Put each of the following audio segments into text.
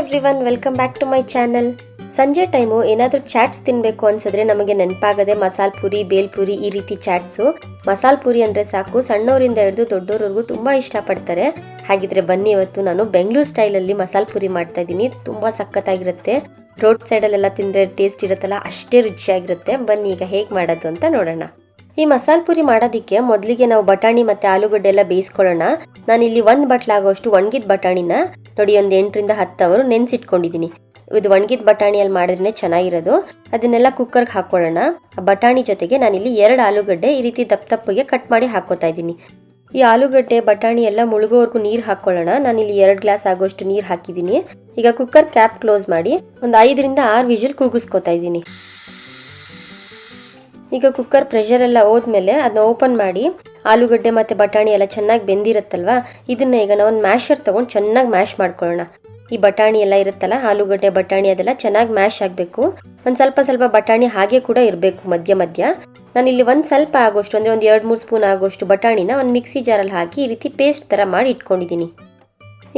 Everyone, welcome back to my channel. ಸಂಜೆ time ಏನಾದರೂ ಚಾಟ್ಸ್ ತಿನ್ನಬೇಕು ಅನ್ಸಿದ್ರೆ ನಮಗೆ ನೆನಪಾಗದೆ ಮಸಾಲ ಪೂರಿ, ಬೇಲ್ಪುರಿ ಈ ರೀತಿ ಚಾಟ್ಸು. ಮಸಾಲ ಪೂರಿ ಅಂದರೆ ಸಾಕು, ಸಣ್ಣವರಿಂದ ಹಿಡಿದು ದೊಡ್ಡೋರ್ವರೆಗೂ ತುಂಬ ಇಷ್ಟಪಡ್ತಾರೆ. ಹಾಗಿದ್ರೆ ಬನ್ನಿ, ಇವತ್ತು ನಾನು ಬೆಂಗಳೂರು ಸ್ಟೈಲಲ್ಲಿ ಮಸಾಲ ಪೂರಿ ಮಾಡ್ತಾ ಇದ್ದೀನಿ. ತುಂಬ ಸಖತ್ತಾಗಿರುತ್ತೆ. ರೋಡ್ ಸೈಡಲ್ಲೆಲ್ಲ ತಿಂದರೆ ಟೇಸ್ಟ್ ಇರುತ್ತಲ್ಲ, ಅಷ್ಟೇ ರುಚಿಯಾಗಿರುತ್ತೆ. ಬನ್ನಿ ಈಗ ಹೇಗೆ ಮಾಡೋದು ಅಂತ ನೋಡೋಣ. ಈ ಮಸಾಲ ಪೂರಿ ಮಾಡೋದಕ್ಕೆ ಮೊದಲಿಗೆ ನಾವು ಬಟಾಣಿ ಮತ್ತು ಆಲೂಗಡ್ಡೆ ಎಲ್ಲ ಬೇಯಿಸ್ಕೊಳ್ಳೋಣ. ನಾನಿಲ್ಲಿ 1 ಬಟ್ಲಾಗೋಷ್ಟು ಒಣಗಿದ ಬಟಾಣಿನ ನೋಡಿ ಒಂದು 8 ರಿಂದ 10 ಅವರು ನೆನೆಸಿಟ್ಕೊಂಡಿದ್ದೀನಿ. ಇದು ಒಣಗಿದ ಬಟಾಣಿಯಲ್ಲಿ ಮಾಡಿದ್ರೆ ಚೆನ್ನಾಗಿರೋದು. ಅದನ್ನೆಲ್ಲ ಕುಕ್ಕರ್ಗೆ ಹಾಕೊಳ್ಳೋಣ. ಬಟಾಣಿ ಜೊತೆಗೆ ನಾನಿಲ್ಲಿ 2 ಆಲೂಗಡ್ಡೆ ಈ ರೀತಿ ದಪ್ಪಗೆ ಕಟ್ ಮಾಡಿ ಹಾಕೋತಾ ಇದ್ದೀನಿ. ಈ ಆಲೂಗಡ್ಡೆ ಬಟಾಣಿ ಎಲ್ಲ ಮುಳುಗೋವರೆಗೂ ನೀರು ಹಾಕೊಳ್ಳೋಣ. ನಾನಿಲ್ಲಿ 2 ಗ್ಲಾಸ್ ಆಗೋಷ್ಟು ನೀರು ಹಾಕಿದ್ದೀನಿ. ಈಗ ಕುಕ್ಕರ್ ಕ್ಯಾಪ್ ಕ್ಲೋಸ್ ಮಾಡಿ ಒಂದು 5 ರಿಂದ 6 ವಿಜಿಲ್ ಕೂಗಿಸ್ಕೊತಾ ಇದ್ದೀನಿ. ಈಗ ಕುಕ್ಕರ್ ಪ್ರೆಷರ್ ಎಲ್ಲ ಹೋದ್ಮೇಲೆ ಅದನ್ನ ಓಪನ್ ಮಾಡಿ ಆಲೂಗಡ್ಡೆ ಮತ್ತು ಬಟಾಣಿ ಎಲ್ಲ ಚೆನ್ನಾಗಿ ಬೆಂದಿರುತ್ತಲ್ವಾ, ಇದನ್ನ ಈಗ ನಾವು ಒಂದು ಮ್ಯಾಶರ್ ತೊಗೊಂಡು ಚೆನ್ನಾಗಿ ಮ್ಯಾಶ್ ಮಾಡ್ಕೊಳ್ಳೋಣ. ಈ ಬಟಾಣಿ ಎಲ್ಲ ಇರುತ್ತಲ್ಲ, ಆಲೂಗಡ್ಡೆ ಬಟಾಣಿ ಅದೆಲ್ಲ ಚೆನ್ನಾಗಿ ಮ್ಯಾಶ್ ಆಗಬೇಕು. ಒಂದು ಸ್ವಲ್ಪ ಬಟಾಣಿ ಹಾಗೆ ಕೂಡ ಇರಬೇಕು ಮಧ್ಯ ಮಧ್ಯ. ನಾನಿಲ್ಲಿ ಒಂದು ಸ್ವಲ್ಪ ಆಗೋಷ್ಟು ಅಂದರೆ ಒಂದು 2-3 ಸ್ಪೂನ್ ಆಗೋಷ್ಟು ಬಟಾಣಿನ ಒಂದು ಮಿಕ್ಸಿ ಜಾರಲ್ಲಿ ಹಾಕಿ ಈ ರೀತಿ ಪೇಸ್ಟ್ ಥರ ಮಾಡಿ ಇಟ್ಕೊಂಡಿದ್ದೀನಿ.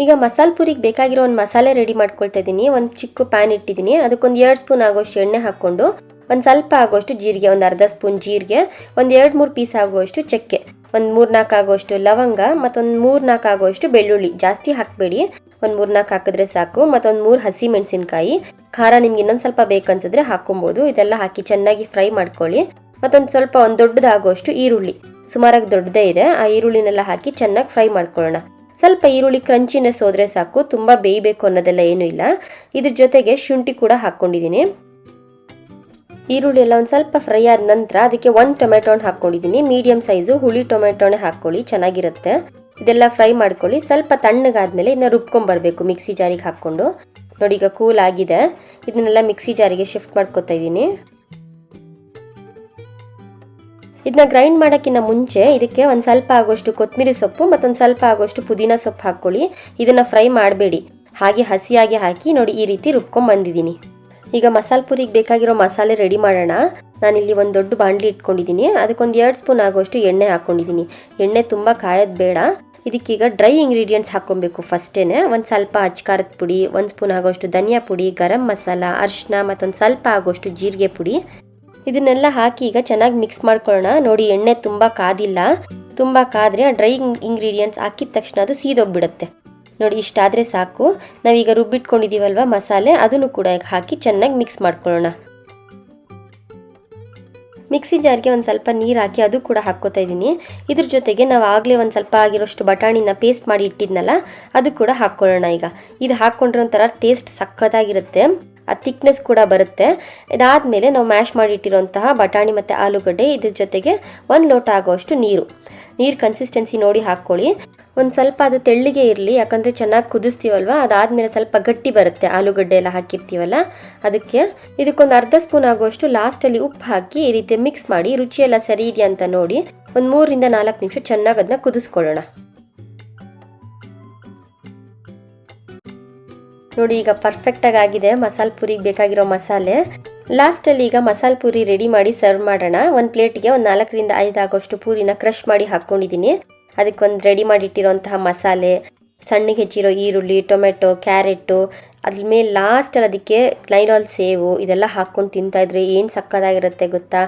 ಈಗ ಮಸಾಲ ಪೂರಿಗೆ ಬೇಕಾಗಿರೋ ಒಂದು ಮಸಾಲೆ ರೆಡಿ ಮಾಡ್ಕೊಳ್ತಾ ಇದ್ದೀನಿ. ಒಂದು ಚಿಕ್ಕ ಪ್ಯಾನ್ ಇಟ್ಟಿದ್ದೀನಿ. ಅದಕ್ಕೊಂದು 2 ಸ್ಪೂನ್ ಆಗೋಷ್ಟು ಎಣ್ಣೆ ಹಾಕ್ಕೊಂಡು ಒಂದು ಸ್ವಲ್ಪ ಆಗೋಷ್ಟು ಜೀರಿಗೆ, ಒಂದು ಅರ್ಧ ಸ್ಪೂನ್ ಜೀರಿಗೆ, ಒಂದು 2-3 ಪೀಸ್ ಆಗುವಷ್ಟು ಚಕ್ಕೆ, ಒಂದು 3-4 ಆಗುವಷ್ಟು ಲವಂಗ, ಮತ್ತೊಂದು 3-4 ಆಗುವಷ್ಟು ಬೆಳ್ಳುಳ್ಳಿ. ಜಾಸ್ತಿ ಹಾಕಬೇಡಿ, ಒಂದು 3-4 ಹಾಕಿದ್ರೆ ಸಾಕು. ಮತ್ತೊಂದು 3 ಹಸಿ ಮೆಣಸಿನ್ಕಾಯಿ. ಖಾರ ನಿಮ್ಗೆ ಇನ್ನೊಂದು ಸ್ವಲ್ಪ ಬೇಕನ್ಸಿದ್ರೆ ಹಾಕೊಬೋದು. ಇದೆಲ್ಲ ಹಾಕಿ ಚೆನ್ನಾಗಿ ಫ್ರೈ ಮಾಡ್ಕೊಳ್ಳಿ. ಒಂದು ದೊಡ್ಡದಾಗುವಷ್ಟು ಈರುಳ್ಳಿ, ಸುಮಾರಾಗಿ ದೊಡ್ಡದೇ ಇದೆ. ಆ ಈರುಳ್ಳಿನೆಲ್ಲ ಹಾಕಿ ಚೆನ್ನಾಗಿ ಫ್ರೈ ಮಾಡ್ಕೊಳ್ಳೋಣ. ಸ್ವಲ್ಪ ಈರುಳ್ಳಿ ಕ್ರಂಚಿನೆಸ್ ಹೋದ್ರೆ ಸಾಕು, ತುಂಬ ಬೇಯಬೇಕು ಅನ್ನೋದೆಲ್ಲ ಏನೂ ಇಲ್ಲ. ಇದ್ರ ಜೊತೆಗೆ ಶುಂಠಿ ಕೂಡ ಹಾಕ್ಕೊಂಡಿದ್ದೀನಿ. ಈರುಳ್ಳಿ ಎಲ್ಲ ಒಂದು ಸ್ವಲ್ಪ ಫ್ರೈ ಆದ ನಂತರ ಅದಕ್ಕೆ 1 ಟೊಮೆಟೊನ ಹಾಕ್ಕೊಂಡಿದ್ದೀನಿ. ಮೀಡಿಯಂ ಸೈಜು ಹುಳಿ ಟೊಮೆಟೊನೇ ಹಾಕ್ಕೊಳ್ಳಿ, ಚೆನ್ನಾಗಿರುತ್ತೆ. ಇದೆಲ್ಲ ಫ್ರೈ ಮಾಡ್ಕೊಳ್ಳಿ. ಸ್ವಲ್ಪ ತಣ್ಣಗಾದ್ಮೇಲೆ ಇದನ್ನ ರುಬ್ಕೊಂಬರ್ಬೇಕು ಮಿಕ್ಸಿ ಜಾರಿಗೆ ಹಾಕ್ಕೊಂಡು. ನೋಡಿ ಈಗ ಕೂಲ್ ಆಗಿದೆ. ಇದನ್ನೆಲ್ಲ ಮಿಕ್ಸಿ ಜಾರಿಗೆ ಶಿಫ್ಟ್ ಮಾಡ್ಕೊತಾ ಇದ್ದೀನಿ. ಇದನ್ನ ಗ್ರೈಂಡ್ ಮಾಡೋಕ್ಕಿಂತ ಮುಂಚೆ ಇದಕ್ಕೆ ಒಂದು ಸ್ವಲ್ಪ ಆಗೋಷ್ಟು ಕೊತ್ತಂಬರಿ ಸೊಪ್ಪು ಮತ್ತೊಂದು ಸ್ವಲ್ಪ ಆಗೋಷ್ಟು ಪುದೀನ ಸೊಪ್ಪು ಹಾಕ್ಕೊಳ್ಳಿ. ಇದನ್ನು ಫ್ರೈ ಮಾಡಬೇಡಿ, ಹಾಗೆ ಹಸಿಯಾಗಿ ಹಾಕಿ ನೋಡಿ ಈ ರೀತಿ ರುಬ್ಕೊಂಬಂದಿದ್ದೀನಿ. ಈಗ ಮಸಾಲ ಪೂರಿಗೆ ಬೇಕಾಗಿರೋ ಮಸಾಲೆ ರೆಡಿ ಮಾಡೋಣ. ನಾನಿಲ್ಲಿ ಒಂದು ದೊಡ್ಡ ಬಾಣಲಿ ಇಟ್ಕೊಂಡಿದ್ದೀನಿ. ಅದಕ್ಕೊಂದು 2 ಸ್ಪೂನ್ ಆಗೋಷ್ಟು ಎಣ್ಣೆ ಹಾಕ್ಕೊಂಡಿದ್ದೀನಿ. ಎಣ್ಣೆ ತುಂಬ ಕಾಯೋದು ಬೇಡ. ಇದಕ್ಕೀಗ ಡ್ರೈ ಇಂಗ್ರೀಡಿಯೆಂಟ್ಸ್ ಹಾಕ್ಕೊಬೇಕು ಫಸ್ಟೇನೆ. ಒಂದು ಸ್ವಲ್ಪ ಅಚ್ಕಾರದ ಪುಡಿ, 1 ಸ್ಪೂನ್ ಆಗೋಷ್ಟು ಧನಿಯಾ ಪುಡಿ, ಗರಂ ಮಸಾಲ, ಅರಿಶಿನ, ಮತ್ತೊಂದು ಸ್ವಲ್ಪ ಆಗೋಷ್ಟು ಜೀರಿಗೆ ಪುಡಿ. ಇದನ್ನೆಲ್ಲ ಹಾಕಿ ಈಗ ಚೆನ್ನಾಗಿ ಮಿಕ್ಸ್ ಮಾಡ್ಕೊಳ್ಳೋಣ. ನೋಡಿ ಎಣ್ಣೆ ತುಂಬ ಕಾದಿಲ್ಲ. ತುಂಬ ಕಾದರೆ ಆ ಡ್ರೈ ಇಂಗ್ರೀಡಿಯೆಂಟ್ಸ್ ಹಾಕಿದ ತಕ್ಷಣ ಅದು ಸೀದೋಗ್ಬಿಡುತ್ತೆ. ನೋಡಿ ಇಷ್ಟಾದರೆ ಸಾಕು. ನಾವೀಗ ರುಬ್ಬಿಟ್ಕೊಂಡಿದ್ದೀವಲ್ವ ಮಸಾಲೆ, ಅದನ್ನು ಕೂಡ ಹಾಕಿ ಚೆನ್ನಾಗಿ ಮಿಕ್ಸ್ ಮಾಡ್ಕೊಳ್ಳೋಣ. ಮಿಕ್ಸಿ ಜಾರ್ಗೆ ಒಂದು ಸ್ವಲ್ಪ ನೀರು ಹಾಕಿ ಅದು ಕೂಡ ಹಾಕ್ಕೋತಾ ಇದ್ದೀನಿ. ಇದ್ರ ಜೊತೆಗೆ ನಾವು ಆಗಲೇ ಒಂದು ಸ್ವಲ್ಪ ಆಗಿರೋಷ್ಟು ಬಟಾಣಿನ ಪೇಸ್ಟ್ ಮಾಡಿ ಇಟ್ಟಿದ್ನಲ್ಲ, ಅದು ಕೂಡ ಹಾಕ್ಕೊಳ್ಳೋಣ. ಈಗ ಇದು ಹಾಕ್ಕೊಂಡ್ರೆ ಒಂಥರ ಟೇಸ್ಟ್ ಸಖತ್ತಾಗಿರುತ್ತೆ, ಆ ಥಿಕ್ನೆಸ್ ಕೂಡ ಬರುತ್ತೆ. ಇದಾದಮೇಲೆ ನಾವು ಮ್ಯಾಶ್ ಮಾಡಿ ಇಟ್ಟಿರೋಂತಹ ಬಟಾಣಿ ಮತ್ತು ಆಲೂಗಡ್ಡೆ, ಇದ್ರ ಜೊತೆಗೆ 1 ಲೋಟ ಆಗೋಷ್ಟು ನೀರು ಕನ್ಸಿಸ್ಟೆನ್ಸಿ ನೋಡಿ ಹಾಕ್ಕೊಳ್ಳಿ. ಒಂದು ಸ್ವಲ್ಪ ಅದು ತೆಳ್ಳಿಗೆ ಇರಲಿ, ಯಾಕಂದರೆ ಚೆನ್ನಾಗಿ ಕುದಿಸ್ತೀವಲ್ವ, ಅದಾದಮೇಲೆ ಸ್ವಲ್ಪ ಗಟ್ಟಿ ಬರುತ್ತೆ ಆಲೂಗಡ್ಡೆ ಎಲ್ಲ ಹಾಕಿರ್ತೀವಲ್ಲ ಅದಕ್ಕೆ. ಇದಕ್ಕೊಂದು ಅರ್ಧ ಸ್ಪೂನ್ ಆಗೋಷ್ಟು ಲಾಸ್ಟಲ್ಲಿ ಉಪ್ಪು ಹಾಕಿ ಈ ರೀತಿ ಮಿಕ್ಸ್ ಮಾಡಿ ರುಚಿಯೆಲ್ಲ ಸರಿ ಇದೆಯಾ ಅಂತ ನೋಡಿ ಒಂದು 3 ರಿಂದ 4 ನಿಮಿಷ ಚೆನ್ನಾಗಿ ಅದನ್ನ ಕುದಿಸ್ಕೊಳ್ಳೋಣ. ನೋಡಿ ಈಗ ಪರ್ಫೆಕ್ಟಾಗಿ ಆಗಿದೆ ಮಸಾಲ ಪೂರಿಗೆ ಬೇಕಾಗಿರೋ ಮಸಾಲೆ. ಲಾಸ್ಟಲ್ಲಿ ಈಗ ಮಸಾಲ ಪೂರಿ ರೆಡಿ ಮಾಡಿ ಸರ್ವ್ ಮಾಡೋಣ. ಒಂದು ಪ್ಲೇಟಿಗೆ ಒಂದು 4 ರಿಂದ 5 ಆಗೋಷ್ಟು ಪೂರಿನ ಕ್ರಷ್ ಮಾಡಿ ಹಾಕ್ಕೊಂಡಿದ್ದೀನಿ. ಅದಕ್ಕೊಂದು ರೆಡಿ ಮಾಡಿಟ್ಟಿರೋಂತಹ ಮಸಾಲೆ, ಸಣ್ಣಗೆ ಹೆಚ್ಚಿರೋ ಈರುಳ್ಳಿ, ಟೊಮೆಟೊ, ಕ್ಯಾರೆಟು, ಅದ್ರ ಮೇಲೆ ಲಾಸ್ಟಲ್ಲಿ ಅದಕ್ಕೆ ನೈಲಾಲ್ ಸೇವು ಇದೆಲ್ಲ ಹಾಕ್ಕೊಂಡು ತಿಂತಾಯಿದ್ರೆ ಏನು ಸಕ್ಕತ್ತಾಗಿರುತ್ತೆ ಗೊತ್ತಾ.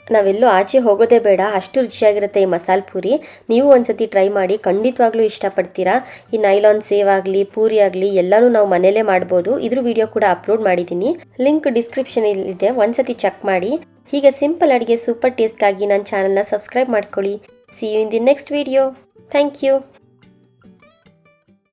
ನಾವೆಲ್ಲೂ ಆಚೆ ಹೋಗೋದೇ ಬೇಡ, ಅಷ್ಟು ರುಚಿಯಾಗಿರುತ್ತೆ ಈ ಮಸಾಲ ಪೂರಿ. ನೀವು ಒಂದ್ಸತಿ ಟ್ರೈ ಮಾಡಿ, ಖಂಡಿತವಾಗ್ಲೂ ಇಷ್ಟಪಡ್ತೀರಾ. ಈ ನೈಲಾನ್ ಸೇವ್ ಆಗಲಿ, ಪೂರಿ ಆಗಲಿ ಎಲ್ಲನೂ ನಾವು ಮನೇಲೇ ಮಾಡ್ಬೋದು. ಇದ್ರ ವಿಡಿಯೋ ಕೂಡ ಅಪ್ಲೋಡ್ ಮಾಡಿದ್ದೀನಿ, ಲಿಂಕ್ ಡಿಸ್ಕ್ರಿಪ್ಷನ್ ಇದೆ, ಒಂದ್ಸತಿ ಚೆಕ್ ಮಾಡಿ. ಹೀಗೆ ಸಿಂಪಲ್ ಅಡುಗೆ ಸೂಪರ್ ಟೇಸ್ಟ್ಗಾಗಿ ನನ್ನ ಚಾನಲ್ನ ಸಬ್ಸ್ಕ್ರೈಬ್ ಮಾಡ್ಕೊಳ್ಳಿ. See you in the next video. Thank you.